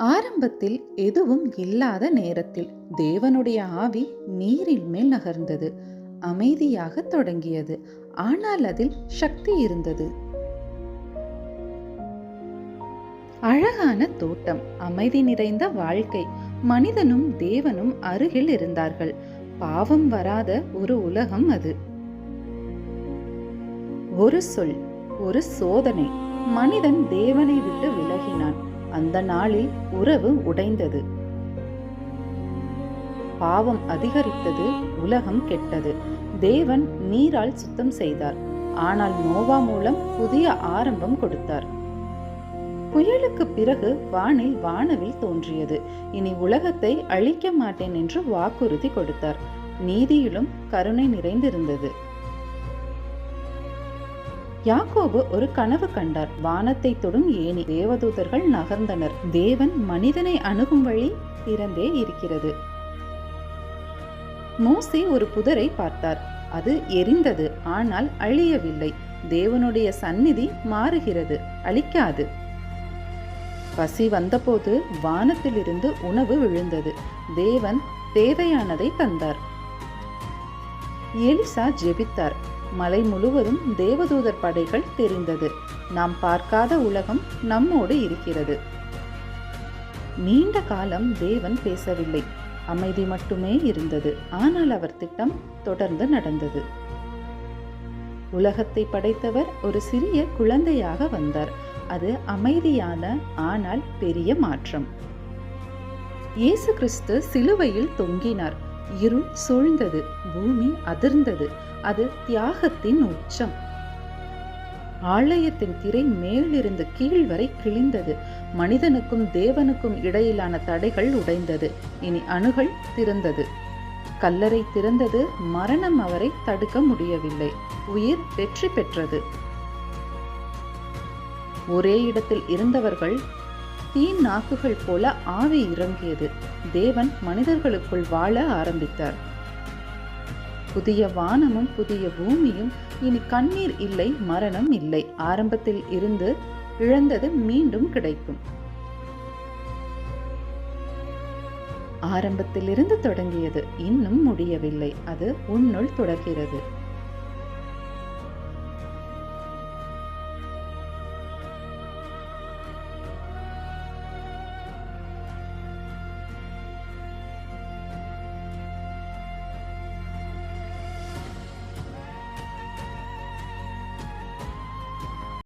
ஆரம்பத்தில் எதுவும் இல்லாத நேரத்தில் தேவனுடைய ஆவி நீரின் மேல் நகர்ந்தது. அமைதியாக தொடங்கியது, ஆனால் அதில் சக்தி இருந்தது. அழகான தோட்டம், அமைதி நிறைந்த வாழ்க்கை, மனிதனும் தேவனும் அருகில் இருந்தார்கள். பாவம் வராத ஒரு உலகம் அது. ஒரு சொல், ஒரு சோதனை, மனிதன் தேவனை விட்டு விலகினான். அந்த நாளில் உறவு உடைந்தது. பாவம் அதிகரித்தது, உலகம் கெட்டது. தேவன் நீரால் சுத்தம் செய்தார், ஆனால் நோவா மூலம் புதிய ஆரம்பம் கொடுத்தார். புயலுக்கு பிறகு வானில் வானவில் தோன்றியது. இனி உலகத்தை அழிக்க மாட்டேன் என்று வாக்குறுதி கொடுத்தார். நீதியிலும் கருணை நிறைந்திருந்தது. யாக்கோபு ஒரு கனவு கண்டார். வானத்தை தொடும் ஏணி, தேவதூதர்கள் நகர்ந்தனர். தேவன் மனிதனை அணுகும் வழி திறந்தே இருக்கிறது. மோசே ஒரு புதரை பார்த்தார். அது எரிந்தது, ஆனால் அழியவில்லை. தேவனுடைய சந்நிதி மாறுகிறது, அழிக்காது. பசி வந்தபோது வானத்திலிருந்து உணவு விழுந்தது. தேவன் தேவையானதை தந்தார். எலிசா ஜெபித்தார். மலை முழுவதும் தேவதூதர் படைகள் தெரிந்தது. நாம் பார்க்காத உலகம் நம்மோடு இருக்கிறது. நீண்ட காலம் தேவன் பேசவில்லை. அமைதி மட்டுமே இருந்தது. ஆனால் அவர் திட்டம் தொடர்ந்து நடந்தது. உலகத்தை படைத்தவர் ஒரு சிறிய குழந்தையாக வந்தார். அது அமைதியான ஆனால் பெரிய மாற்றம். இயேசு கிறிஸ்து சிலுவையில் தொங்கினார். இருள் சூழ்ந்தது, பூமி அதிர்ந்தது. அது தியாகத்தின் உச்சம். ஆலயத்தின் திரை மேலிருந்து கீழ் வரை கிழிந்தது. மனிதனுக்கும் தேவனுக்கும் இடையிலான தடைகள் உடைந்தது. இனி அணுகல் திறந்தது. கல்லறை திறந்தது. மரணம் அவரை தடுக்க முடியவில்லை. உயிர் வெற்றி பெற்றது. ஒரே இடத்தில் இருந்தவர்கள் தீநாக்குகள் போல ஆவி இறங்கியது. தேவன் மனிதர்களுக்குள் வாழ ஆரம்பித்தார். புதிய வானமும் புதிய பூமியும். இனி கண்ணீர் இல்லை, மரணம் இல்லை. ஆரம்பத்தில் இருந்து இழந்தது மீண்டும் கிடைக்கும். ஆரம்பத்திலிருந்து தொடங்கியது இன்னும் முடியவில்லை. அது உன்னுள் தொடர்கிறது.